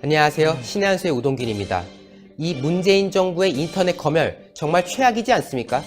안녕하세요. 신의 한수의 우동균입니다. 이 문재인 정부의 인터넷 검열 정말 최악이지 않습니까?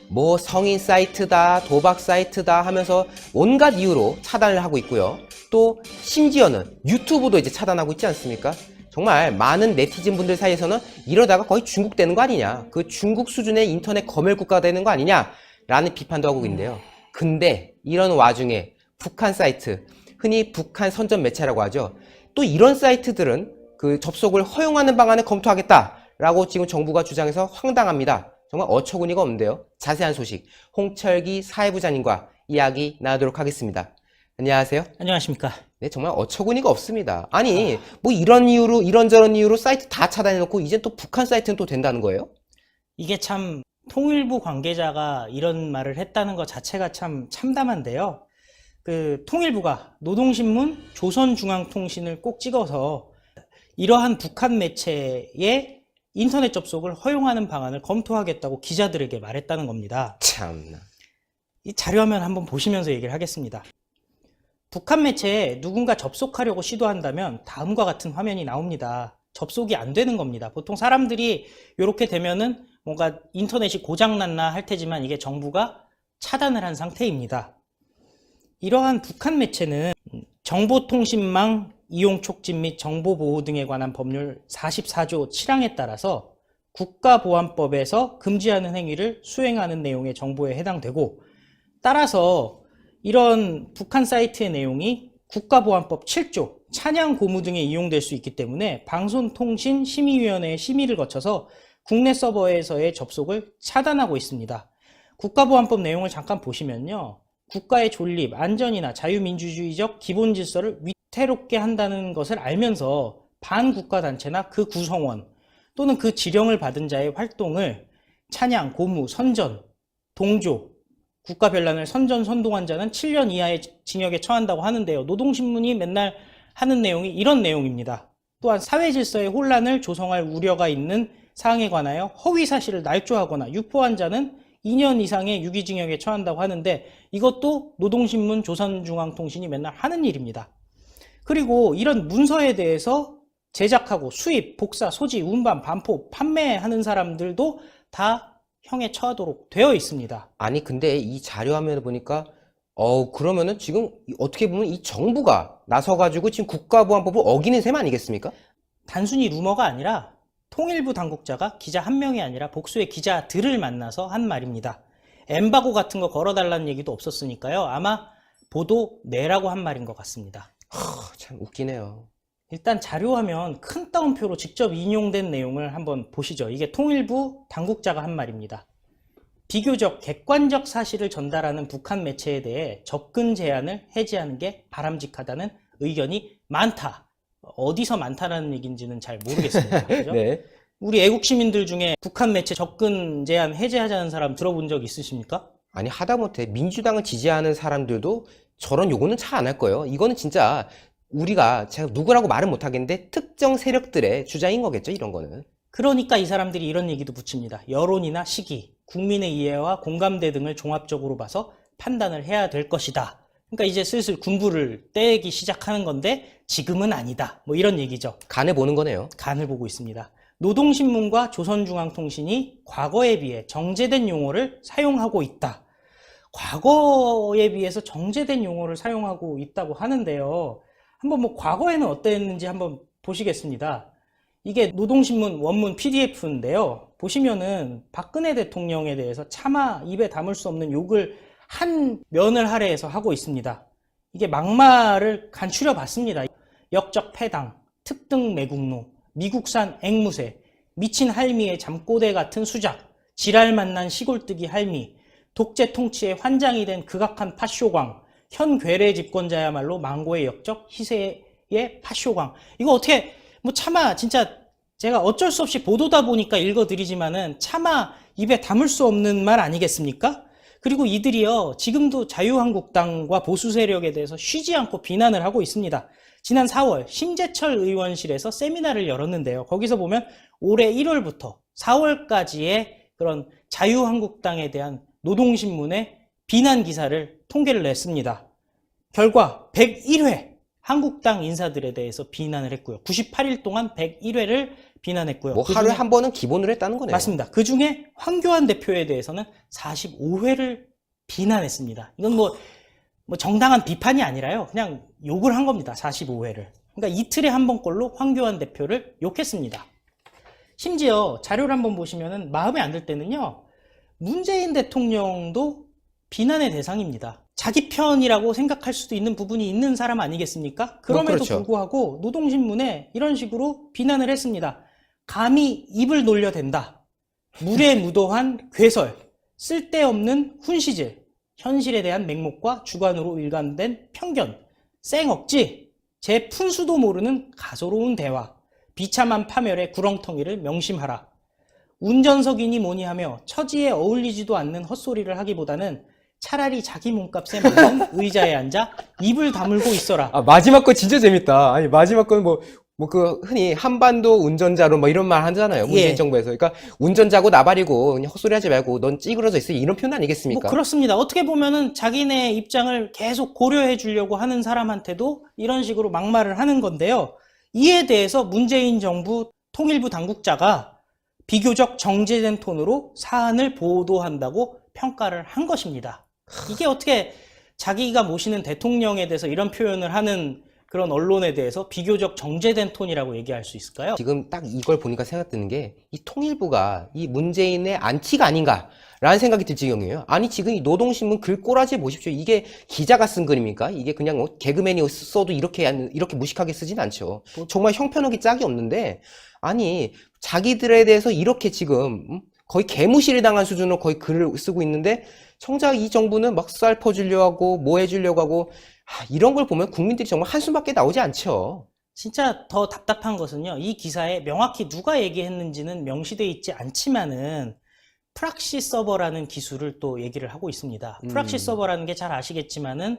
뭐 성인 사이트다, 도박 사이트다 하면서 온갖 이유로 차단을 하고 있고요. 또 심지어는 유튜브도 이제 차단하고 있지 않습니까? 정말 많은 네티즌 분들 사이에서는 이러다가 거의 중국 되는 거 아니냐, 그 중국 수준의 인터넷 검열 국가가 되는 거 아니냐 라는 비판도 하고 있는데요. 근데 이런 와중에 북한 사이트, 흔히 북한 선전 매체라고 하죠. 또 이런 사이트들은 그 접속을 허용하는 방안을 검토하겠다라고 지금 정부가 주장해서 황당합니다. 정말 어처구니가 없는데요. 자세한 소식 홍철기 사회부장님과 이야기 나누도록 하겠습니다. 안녕하세요. 안녕하십니까. 네, 정말 어처구니가 없습니다. 아니 뭐 이런 이유로 이런저런 이유로 사이트 다 차단해놓고 이젠 또 북한 사이트는 또 된다는 거예요? 이게 참 통일부 관계자가 이런 말을 했다는 것 자체가 참 참담한데요. 그 통일부가 노동신문, 조선중앙통신을 꼭 찍어서 이러한 북한 매체의 인터넷 접속을 허용하는 방안을 검토하겠다고 기자들에게 말했다는 겁니다. 참나. 이 자료화면 한번 보시면서 얘기를 하겠습니다. 북한 매체에 누군가 접속하려고 시도한다면 다음과 같은 화면이 나옵니다. 접속이 안 되는 겁니다. 보통 사람들이 이렇게 되면은 뭔가 인터넷이 고장났나 할 테지만 이게 정부가 차단을 한 상태입니다. 이러한 북한 매체는 정보통신망 이용 촉진 및 정보보호 등에 관한 법률 44조 7항에 따라서 국가보안법에서 금지하는 행위를 수행하는 내용의 정보에 해당되고, 따라서 이런 북한 사이트의 내용이 국가보안법 7조 찬양 고무 등에 이용될 수 있기 때문에 방송통신심의위원회의 심의를 거쳐서 국내 서버에서의 접속을 차단하고 있습니다. 국가보안법 내용을 잠깐 보시면요, 국가의 존립, 안전이나 자유민주주의적 기본 질서를 위태롭게 한다는 것을 알면서 반국가단체나 그 구성원 또는 그 지령을 받은 자의 활동을 찬양, 고무, 선전, 동조, 국가변란을 선전, 선동한 자는 7년 이하의 징역에 처한다고 하는데요. 노동신문이 맨날 하는 내용이 이런 내용입니다. 또한 사회질서의 혼란을 조성할 우려가 있는 사항에 관하여 허위사실을 날조하거나 유포한 자는 2년 이상의 유기징역에 처한다고 하는데, 이것도 노동신문, 조선중앙통신이 맨날 하는 일입니다. 그리고 이런 문서에 대해서 제작하고 수입, 복사, 소지, 운반, 반포, 판매하는 사람들도 다 형에 처하도록 되어 있습니다. 아니 근데 이 자료 화면을 보니까 그러면은 지금 어떻게 보면 이 정부가 나서가지고 지금 국가보안법을 어기는 셈 아니겠습니까? 단순히 루머가 아니라 통일부 당국자가 기자 한 명이 아니라 복수의 기자들을 만나서 한 말입니다. 엠바고 같은 거 걸어달라는 얘기도 없었으니까요. 아마 보도 내라고 한 말인 것 같습니다. 참 웃기네요. 일단 자료화면 큰 따옴표로 직접 인용된 내용을 한번 보시죠. 이게 통일부 당국자가 한 말입니다. 비교적 객관적 사실을 전달하는 북한 매체에 대해 접근 제한을 해제하는 게 바람직하다는 의견이 많다. 어디서 많다라는 얘기인지는 잘 모르겠습니다. 그죠? 네. 우리 애국 시민들 중에 북한 매체 접근 제한 해제하자는 사람 들어본 적 있으십니까? 아니 하다못해 민주당을 지지하는 사람들도 저런 요구는 잘 안 할 거예요. 이거는 진짜 우리가 제가 누구라고 말은 못하겠는데 특정 세력들의 주장인 거겠죠, 이런 거는. 그러니까 이 사람들이 이런 얘기도 붙입니다. 여론이나 시기, 국민의 이해와 공감대 등을 종합적으로 봐서 판단을 해야 될 것이다. 그러니까 이제 슬슬 군부를 떼기 시작하는 건데 지금은 아니다. 뭐 이런 얘기죠. 간을 보는 거네요. 간을 보고 있습니다. 노동신문과 조선중앙통신이 과거에 비해 정제된 용어를 사용하고 있다. 과거에 비해서 정제된 용어를 사용하고 있다고 하는데요. 한번 뭐 과거에는 어땠는지 한번 보시겠습니다. 이게 노동신문 원문 PDF인데요. 보시면은 박근혜 대통령에 대해서 차마 입에 담을 수 없는 욕을 한 면을 할애해서 하고 있습니다. 이게 막말을 간추려 봤습니다. 역적 패당, 특등 매국노, 미국산 앵무새, 미친 할미의 잠꼬대 같은 수작, 지랄 만난 시골뜨기 할미, 독재 통치의 환장이 된 극악한 파쇼광, 현 괴뢰 집권자야말로 망고의 역적, 희세의 파쇼광. 이거 어떻게 뭐 차마 진짜 제가 어쩔 수 없이 보도다 보니까 읽어드리지만은 차마 입에 담을 수 없는 말 아니겠습니까? 그리고 이들이요, 지금도 자유한국당과 보수 세력에 대해서 쉬지 않고 비난을 하고 있습니다. 지난 4월 심재철 의원실에서 세미나를 열었는데요. 거기서 보면 올해 1월부터 4월까지의 그런 자유한국당에 대한 노동신문의 비난 기사를 통계를 냈습니다. 결과 101회 한국당 인사들에 대해서 비난을 했고요. 98일 동안 101회를 비난했고요. 뭐 하루에 한 번은 기본으로 했다는 거네요. 맞습니다. 그 중에 황교안 대표에 대해서는 45회를 비난했습니다. 이건 뭐 정당한 비판이 아니라요. 그냥 욕을 한 겁니다. 45회를. 그러니까 이틀에 한 번꼴로 황교안 대표를 욕했습니다. 심지어 자료를 한번 보시면은 마음에 안 들 때는요. 문재인 대통령도 비난의 대상입니다. 자기 편이라고 생각할 수도 있는 부분이 있는 사람 아니겠습니까? 그럼에도 그렇죠. 불구하고 노동신문에 이런 식으로 비난을 했습니다. 감히 입을 놀려댄다. 물에 무도한 괴설, 쓸데없는 훈시질, 현실에 대한 맹목과 주관으로 일관된 편견, 쌩억지, 제 푼수도 모르는 가소로운 대화, 비참한 파멸의 구렁텅이를 명심하라. 운전석이니 뭐니 하며 처지에 어울리지도 않는 헛소리를 하기보다는 차라리 자기 몸값에 맞는 의자에 앉아 입을 다물고 있어라. 아, 마지막 거 진짜 재밌다. 아니, 마지막 거는 흔히 한반도 운전자로 뭐 이런 말 하잖아요. 문재인 예. 정부에서. 그러니까 운전자고 나발이고 그냥 헛소리 하지 말고 넌 찌그러져 있어. 이런 표현 아니겠습니까? 뭐 그렇습니다. 어떻게 보면은 자기네 입장을 계속 고려해 주려고 하는 사람한테도 이런 식으로 막말을 하는 건데요. 이에 대해서 문재인 정부 통일부 당국자가 비교적 정제된 톤으로 사안을 보도한다고 평가를 한 것입니다. 이게 어떻게 자기가 모시는 대통령에 대해서 이런 표현을 하는 그런 언론에 대해서 비교적 정제된 톤이라고 얘기할 수 있을까요? 지금 딱 이걸 보니까 생각드는 게 이 통일부가 이 문재인의 안티가 아닌가라는 생각이 들 지경이에요. 아니 지금 이 노동신문 글꼬라지 보십시오. 이게 기자가 쓴 글입니까? 이게 그냥 뭐 개그맨이 써도 이렇게 무식하게 쓰진 않죠. 정말 형편없기 짝이 없는데 아니 자기들에 대해서 이렇게 지금 거의 개무시를 당한 수준으로 거의 글을 쓰고 있는데 정작 이 정부는 막 쌀 퍼주려고 하고 뭐 해주려고 하고 이런 걸 보면 국민들이 정말 한숨밖에 나오지 않죠. 진짜 더 답답한 것은요. 이 기사에 명확히 누가 얘기했는지는 명시되어 있지 않지만은 프락시 서버라는 기술을 또 얘기를 하고 있습니다. 프락시 서버라는 게 잘 아시겠지만은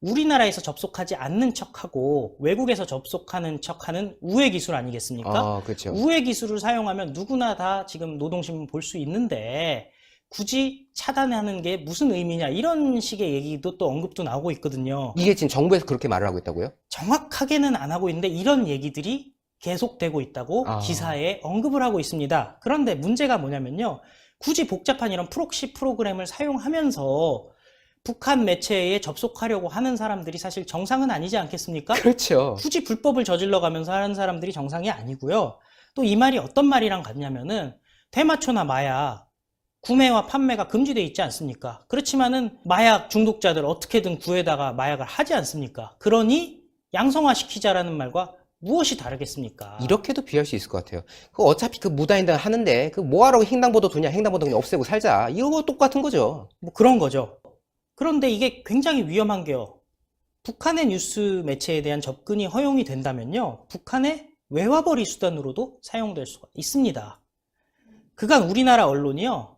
우리나라에서 접속하지 않는 척하고 외국에서 접속하는 척하는 우회 기술 아니겠습니까? 아, 그렇죠. 우회 기술을 사용하면 누구나 다 지금 노동신문 볼 수 있는데 굳이 차단하는 게 무슨 의미냐 이런 식의 얘기도 또 언급도 나오고 있거든요. 이게 지금 정부에서 그렇게 말을 하고 있다고요? 정확하게는 안 하고 있는데 이런 얘기들이 계속되고 있다고 기사에 언급을 하고 있습니다. 그런데 문제가 뭐냐면요. 굳이 복잡한 이런 프록시 프로그램을 사용하면서 북한 매체에 접속하려고 하는 사람들이 사실 정상은 아니지 않겠습니까? 그렇죠. 굳이 불법을 저질러 가면서 하는 사람들이 정상이 아니고요. 또 이 말이 어떤 말이랑 같냐면은 대마초나 마약 구매와 판매가 금지되어 있지 않습니까? 그렇지만은 마약 중독자들 어떻게든 구해다가 마약을 하지 않습니까? 그러니 양성화시키자라는 말과 무엇이 다르겠습니까? 이렇게도 비할 수 있을 것 같아요. 어차피 무단횡단 하는데 뭐하러 횡단보도 두냐? 횡단보도 그냥 없애고 살자. 이거 똑같은 거죠. 뭐 그런 거죠. 그런데 이게 굉장히 위험한 게요. 북한의 뉴스 매체에 대한 접근이 허용이 된다면요. 북한의 외화벌이 수단으로도 사용될 수가 있습니다. 그간 우리나라 언론이요.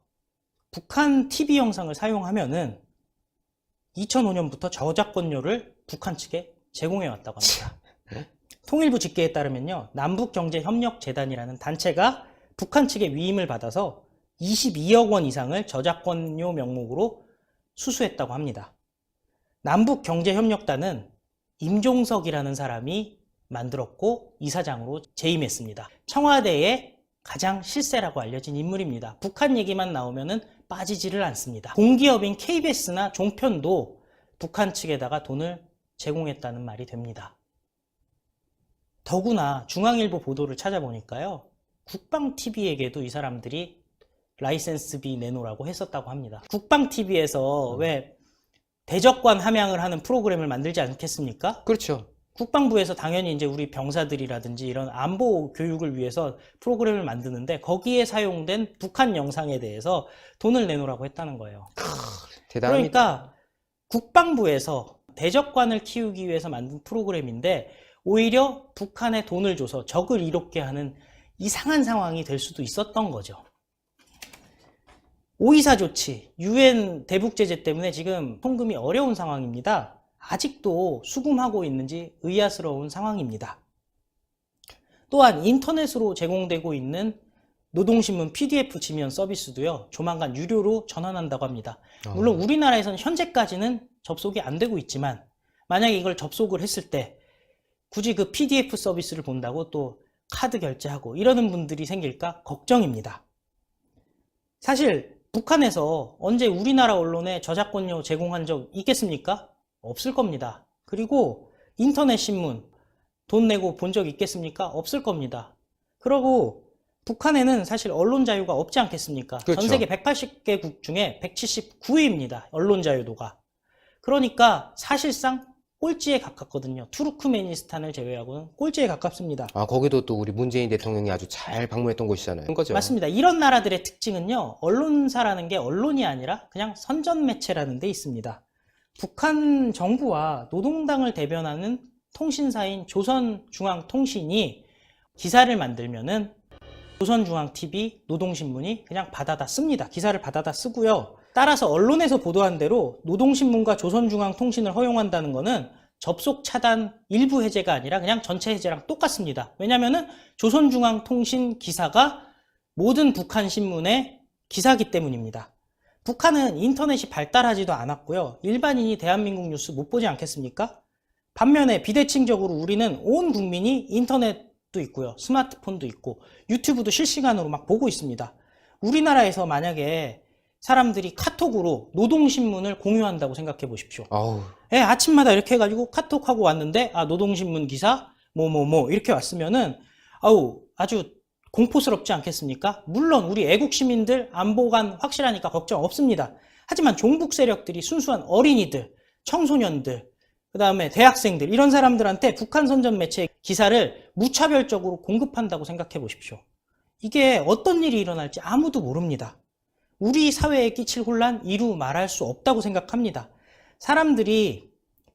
북한 TV 영상을 사용하면은 2005년부터 저작권료를 북한 측에 제공해 왔다고 합니다. 통일부 집계에 따르면요. 남북경제협력재단이라는 단체가 북한 측의 위임을 받아서 22억 원 이상을 저작권료 명목으로 수수했다고 합니다. 남북경제협력단은 임종석이라는 사람이 만들었고 이사장으로 재임했습니다. 청와대의 가장 실세라고 알려진 인물입니다. 북한 얘기만 나오면은 빠지지를 않습니다. 공기업인 KBS나 종편도 북한 측에다가 돈을 제공했다는 말이 됩니다. 더구나 중앙일보 보도를 찾아보니까요. 국방TV에게도 이 사람들이 라이센스비 내놓으라고 했었다고 합니다. 국방TV에서 왜 대적관 함양을 하는 프로그램을 만들지 않겠습니까? 그렇죠. 국방부에서 당연히 이제 우리 병사들이라든지 이런 안보 교육을 위해서 프로그램을 만드는데 거기에 사용된 북한 영상에 대해서 돈을 내놓으라고 했다는 거예요. 대단합니다. 그러니까 국방부에서 대적관을 키우기 위해서 만든 프로그램인데 오히려 북한에 돈을 줘서 적을 이롭게 하는 이상한 상황이 될 수도 있었던 거죠. 5.24 조치, UN 대북 제재 때문에 지금 통금이 어려운 상황입니다. 아직도 수금하고 있는지 의아스러운 상황입니다. 또한 인터넷으로 제공되고 있는 노동신문 PDF 지면 서비스도요. 조만간 유료로 전환한다고 합니다. 물론 우리나라에서는 현재까지는 접속이 안 되고 있지만 만약에 이걸 접속을 했을 때 굳이 그 PDF 서비스를 본다고 또 카드 결제하고 이러는 분들이 생길까 걱정입니다. 사실 북한에서 언제 우리나라 언론에 저작권료 제공한 적 있겠습니까? 없을 겁니다. 그리고 인터넷 신문 돈 내고 본 적 있겠습니까? 없을 겁니다. 그리고 북한에는 사실 언론 자유가 없지 않겠습니까? 그렇죠. 전 세계 180개국 중에 179위입니다. 언론 자유도가. 그러니까 사실상 꼴찌에 가깝거든요. 투르크메니스탄을 제외하고는 꼴찌에 가깝습니다. 아, 거기도 또 우리 문재인 대통령이 아주 잘 방문했던 곳이잖아요. 그런 거죠. 맞습니다. 이런 나라들의 특징은요, 언론사라는 게 언론이 아니라 그냥 선전매체라는 데 있습니다. 북한 정부와 노동당을 대변하는 통신사인 조선중앙통신이 기사를 만들면은 조선중앙TV, 노동신문이 그냥 받아다 씁니다. 기사를 받아다 쓰고요. 따라서 언론에서 보도한 대로 노동신문과 조선중앙통신을 허용한다는 것은 접속 차단 일부 해제가 아니라 그냥 전체 해제랑 똑같습니다. 왜냐면은 조선중앙통신 기사가 모든 북한 신문의 기사기 때문입니다. 북한은 인터넷이 발달하지도 않았고요. 일반인이 대한민국 뉴스 못 보지 않겠습니까? 반면에 비대칭적으로 우리는 온 국민이 인터넷도 있고요. 스마트폰도 있고 유튜브도 실시간으로 막 보고 있습니다. 우리나라에서 만약에 사람들이 카톡으로 노동신문을 공유한다고 생각해 보십시오. 아우, 예, 아침마다 이렇게 해가지고 카톡하고 왔는데, 아, 노동신문 기사, 이렇게 왔으면은, 아주 공포스럽지 않겠습니까? 물론, 우리 애국 시민들 안보관 확실하니까 걱정 없습니다. 하지만 종북 세력들이 순수한 어린이들, 청소년들, 그 다음에 대학생들, 이런 사람들한테 북한 선전 매체 기사를 무차별적으로 공급한다고 생각해 보십시오. 이게 어떤 일이 일어날지 아무도 모릅니다. 우리 사회에 끼칠 혼란 이루 말할 수 없다고 생각합니다. 사람들이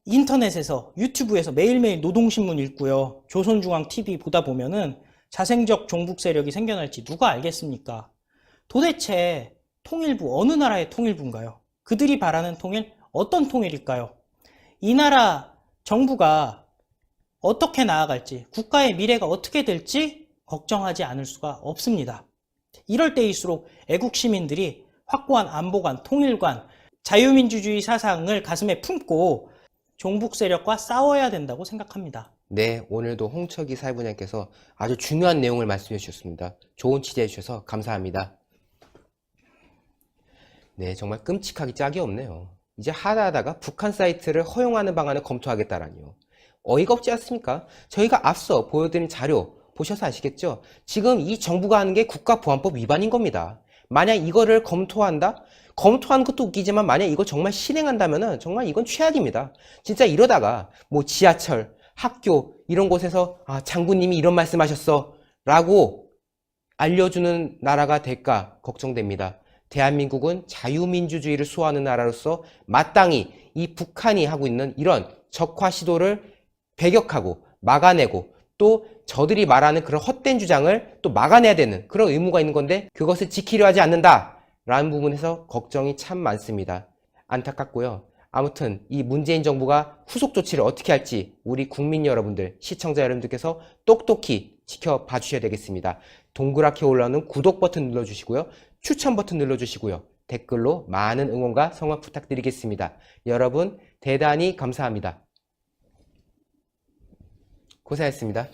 인터넷에서 유튜브에서 매일매일 노동신문 읽고요. 조선중앙TV 보다 보면은 자생적 종북 세력이 생겨날지 누가 알겠습니까? 도대체 통일부 어느 나라의 통일부인가요? 그들이 바라는 통일 어떤 통일일까요? 이 나라 정부가 어떻게 나아갈지, 국가의 미래가 어떻게 될지 걱정하지 않을 수가 없습니다. 이럴 때일수록 애국 시민들이 확고한 안보관, 통일관, 자유민주주의 사상을 가슴에 품고 종북 세력과 싸워야 된다고 생각합니다. 네, 오늘도 홍철기 사회부장께서 아주 중요한 내용을 말씀해 주셨습니다. 좋은 취재해 주셔서 감사합니다. 네, 정말 끔찍하기 짝이 없네요. 이제 하다하다가 북한 사이트를 허용하는 방안을 검토하겠다라니요. 어이가 없지 않습니까? 저희가 앞서 보여드린 자료 보셔서 아시겠죠? 지금 이 정부가 하는 게 국가보안법 위반인 겁니다. 만약 이거를 검토한다? 검토하는 것도 웃기지만 만약 이걸 정말 실행한다면은 정말 이건 최악입니다. 진짜 이러다가 뭐 지하철, 학교 이런 곳에서 아, 장군님이 이런 말씀하셨어 라고 알려주는 나라가 될까 걱정됩니다. 대한민국은 자유민주주의를 수호하는 나라로서 마땅히 이 북한이 하고 있는 이런 적화 시도를 배격하고 막아내고 또 저들이 말하는 그런 헛된 주장을 또 막아내야 되는 그런 의무가 있는 건데 그것을 지키려 하지 않는다 라는 부분에서 걱정이 참 많습니다. 안타깝고요. 아무튼 이 문재인 정부가 후속 조치를 어떻게 할지 우리 국민 여러분들, 시청자 여러분들께서 똑똑히 지켜봐 주셔야 되겠습니다. 동그랗게 올라오는 구독 버튼 눌러주시고요. 추천 버튼 눌러주시고요. 댓글로 많은 응원과 성원 부탁드리겠습니다. 여러분 대단히 감사합니다. 고생하셨습니다.